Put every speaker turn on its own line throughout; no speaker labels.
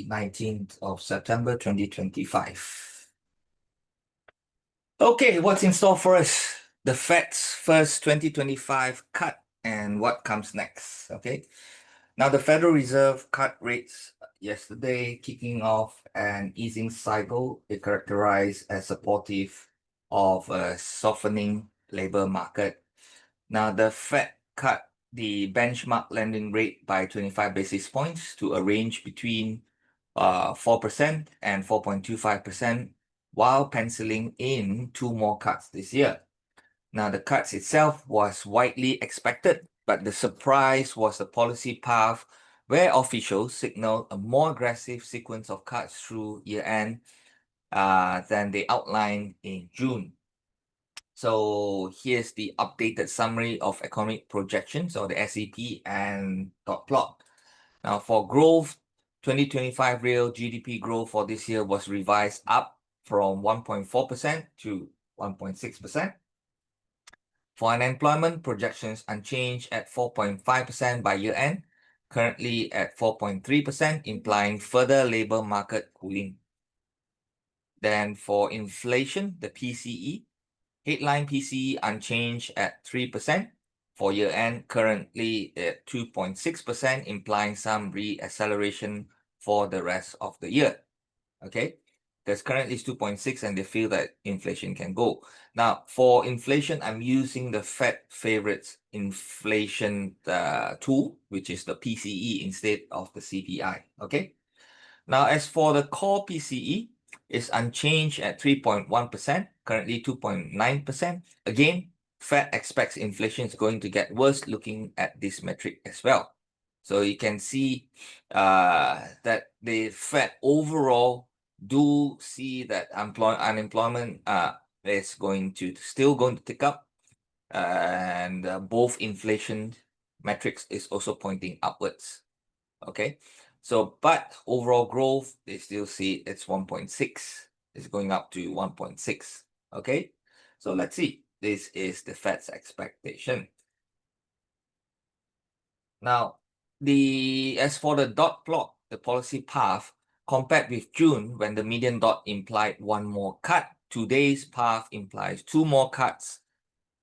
the 19th of September 2025. Okay, what's in store for us? The Fed's first 2025 cut and what comes next. Okay, now the Federal Reserve cut rates yesterday, kicking off an easing cycle it characterized as supportive of a softening labor market. Now the Fed cut the benchmark lending rate by 25 basis points to a range between 4% and 4.25%, while penciling in 2 more cuts this year. Now, the cuts itself was widely expected, but the surprise was the policy path where officials signaled a more aggressive sequence of cuts through year-end than they outlined in June. So here's the updated summary of economic projections, or the SEP and dot plot. Now, for growth, 2025 real GDP growth for this year was revised up from 1.4% to 1.6%. For unemployment, projections unchanged at 4.5% by year-end, currently at 4.3%, implying further labor market cooling. Then for inflation, the PCE, headline PCE unchanged at 3% for year-end, currently at 2.6%, implying some re-acceleration for the rest of the year. Okay, because currently it's 2.6 and they feel that inflation can go. Now, for inflation, I'm using the Fed favorites inflation tool, which is the PCE instead of the CPI. Okay. Now, as for the core PCE, it's unchanged at 3.1%, currently 2.9%. Again, Fed expects inflation is going to get worse looking at this metric as well. So you can see that the Fed overall do see that unemployment is still going to tick up, and both inflation metrics is also pointing upwards. Okay, so but overall growth, they still see it's 1.6. It's going up to 1.6. Okay, so let's see. This is the Fed's expectation. Now, as for the dot plot, the policy path, compared with June when the median dot implied 1 more cut, today's path implies 2 more cuts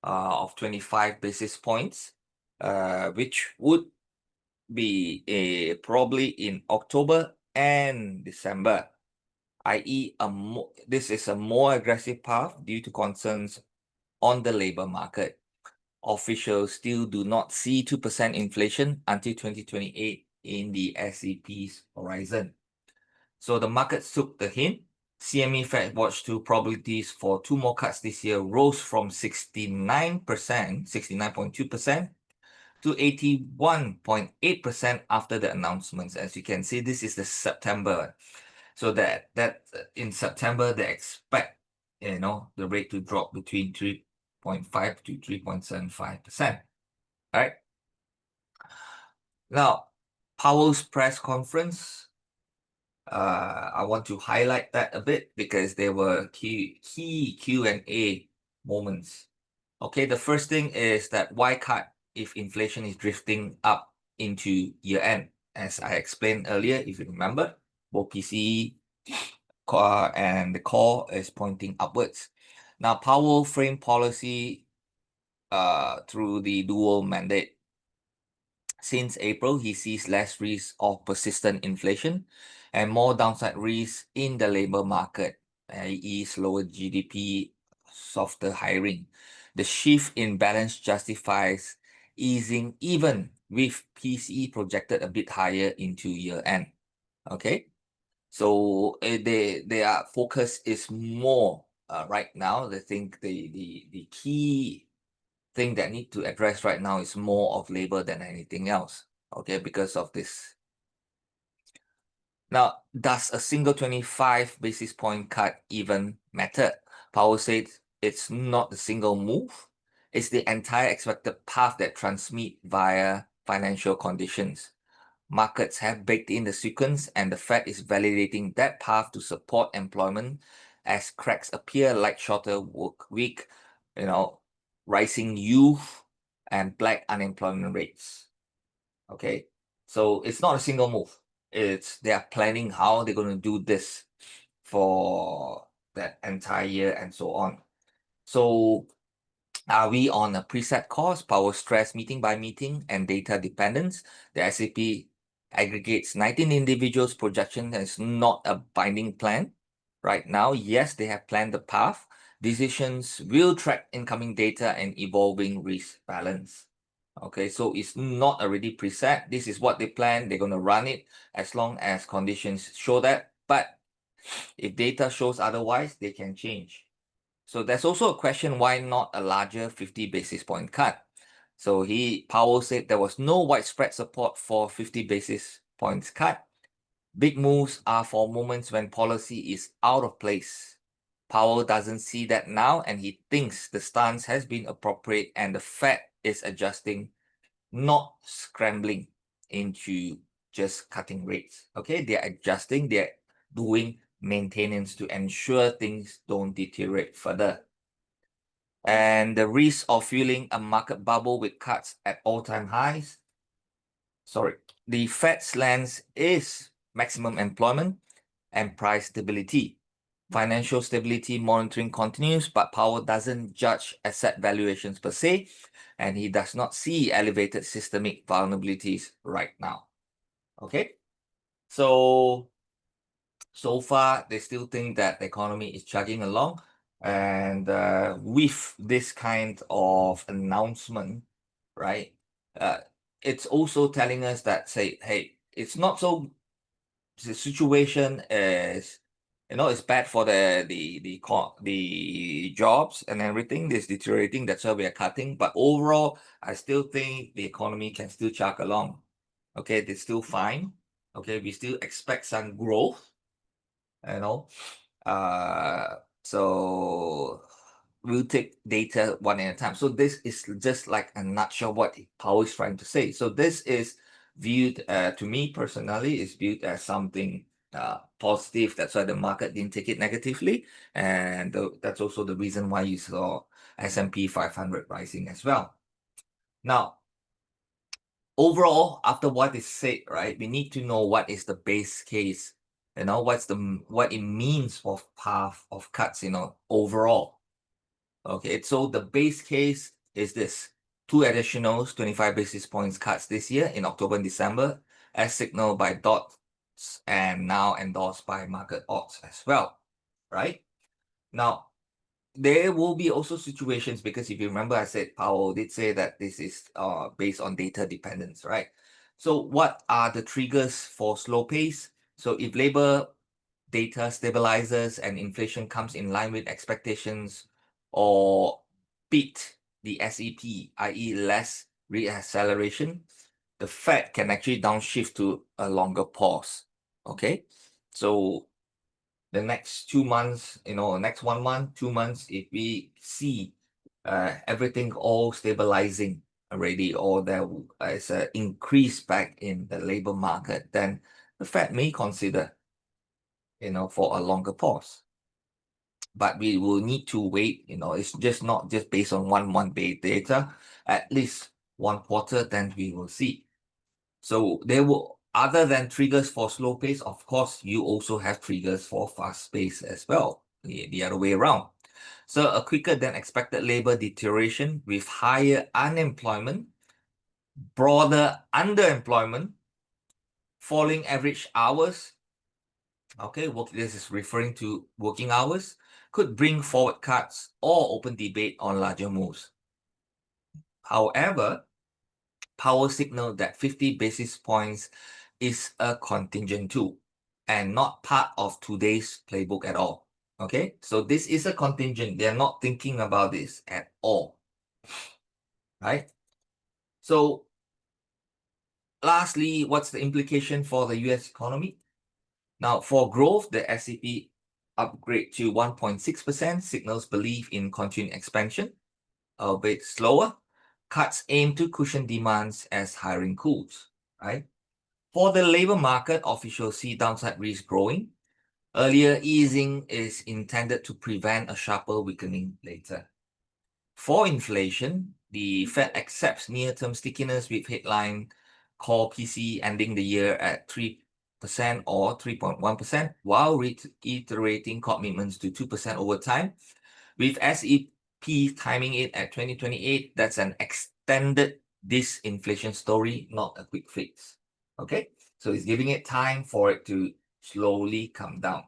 of 25 basis points, which would be probably in October and December, i.e. this is a more aggressive path due to concerns on the labor market. Officials still do not see 2% inflation until 2028 in the SEP's horizon. So the markets took the hint. CME Fed Watch 2 probabilities for 2 more cuts this year rose from 69.2% to 81.8% after the announcements. As you can see, this is the September. So that in September, they expect, the rate to drop between 3.5 to 3.75%. All right. Now, Powell's press conference, I want to highlight that a bit because there were key Q&A moments. Okay, the first thing is that why cut if inflation is drifting up into year-end? As I explained earlier, if you remember, both PCE and the core is pointing upwards. Now, Powell framed policy through the dual mandate. Since April, he sees less risk of persistent inflation and more downside risk in the labor market, i.e. slower GDP, softer hiring. The shift in balance justifies easing even with PCE projected a bit higher into year-end. Okay, so their focus is more right now. I think the key thing that need to address right now is more of labor than anything else. Okay, because of this. Now, does a single 25 basis point cut even matter? Powell said it's not a single move. It's the entire expected path that transmit via financial conditions. Markets have baked in the sequence, and the Fed is validating that path to support employment as cracks appear like shorter work week, rising youth and black unemployment rates. Okay, so it's not a single move. they are planning how they're going to do this for that entire year and so on. So are we on a preset course, power stress meeting by meeting, and data dependence? The S&P aggregates 19 individuals' projection and is not a binding plan. Right now, yes, they have planned the path. Decisions will track incoming data and evolving risk balance. Okay, so it's not already preset. This is what they plan. They're going to run it as long as conditions show that. But if data shows otherwise, they can change. So there's also a question, why not a larger 50 basis point cut? So Powell said there was no widespread support for 50 basis points cut. Big moves are for moments when policy is out of place. Powell doesn't see that now, and he thinks the stance has been appropriate and the Fed is adjusting, not scrambling into just cutting rates. Okay, they're adjusting, they're doing maintenance to ensure things don't deteriorate further. And the risk of fueling a market bubble with cuts at all-time highs. Sorry, the Fed's lens is maximum employment and price stability. Financial stability monitoring continues, but Powell doesn't judge asset valuations per se, and he does not see elevated systemic vulnerabilities right now. Okay, so far they still think that the economy is chugging along, and with this kind of announcement, right, it's also telling us that, say, hey, it's not so, the situation is, it's bad for the jobs and everything is deteriorating. That's why we are cutting. But overall, I still think the economy can still chug along. Okay, it's still fine. Okay, we still expect some growth. So we'll take data one at a time. So this is just like a nutshell what Powell is trying to say. So this is viewed, to me personally, is viewed as something positive. That's why the market didn't take it negatively, and that's also the reason why you saw S&P 500 rising as well. Now, overall, after what is said, right, we need to know what is the base case. What it means for path of cuts, overall. Okay, so the base case is this: 2 additional 25 basis points cuts this year in October and December, as signaled by dots and now endorsed by market odds as well, right? Now, there will be also situations, because if you remember, I said Powell did say that this is based on data dependence, right? So what are the triggers for slow pace? So if labor data stabilizes and inflation comes in line with expectations or beat the SEP, i.e. less reacceleration, the Fed can actually downshift to a longer pause. Okay, so the next 2 months, next 1 month, 2 months, if we see everything all stabilizing already, or there is an increase back in the labor market, then the Fed may consider, for a longer pause. But we will need to wait, it's just not just based on 1 month data, at least 1 quarter, then we will see. So there will, other than triggers for slow pace, of course, you also have triggers for fast pace as well, the other way around. So a quicker than expected labor deterioration with higher unemployment, broader underemployment, falling average hours. Okay, this is referring to working hours, could bring forward cuts or open debate on larger moves. However, Powell signaled that 50 basis points is a contingent tool and not part of today's playbook at all. Okay, so this is a contingent. They're not thinking about this at all, right? So lastly, what's the implication for the US economy? Now, for growth, the S&P upgrade to 1.6% signals belief in continued expansion, albeit slower. Cuts aim to cushion demands as hiring cools, right? For the labor market, officials see downside risk growing. Earlier easing is intended to prevent a sharper weakening later. For inflation, the Fed accepts near-term stickiness with headline core PCE ending the year at or 3.1%, while reiterating commitments to 2% over time. With SEP timing it at 2028, that's an extended disinflation story, not a quick fix. Okay, so it's giving it time for it to slowly come down.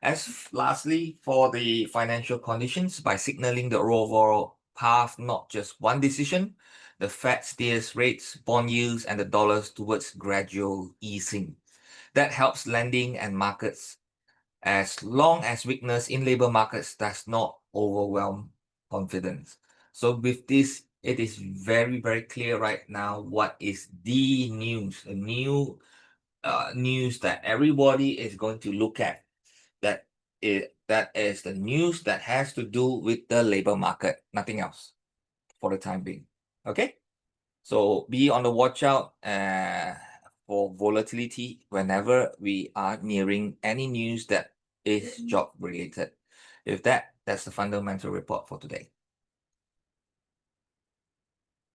As lastly, for the financial conditions, by signaling the overall path, not just one decision, the Fed steers rates, bond yields, and the dollars towards gradual easing. That helps lending and markets, as long as weakness in labor markets does not overwhelm confidence. So with this, it is very, very clear right now what is the news, the new news that everybody is going to look at. That is the news that has to do with the labor market, nothing else for the time being. Okay, so be on the watch out for volatility whenever we are nearing any news that is job related. With that, that's the fundamental report for today.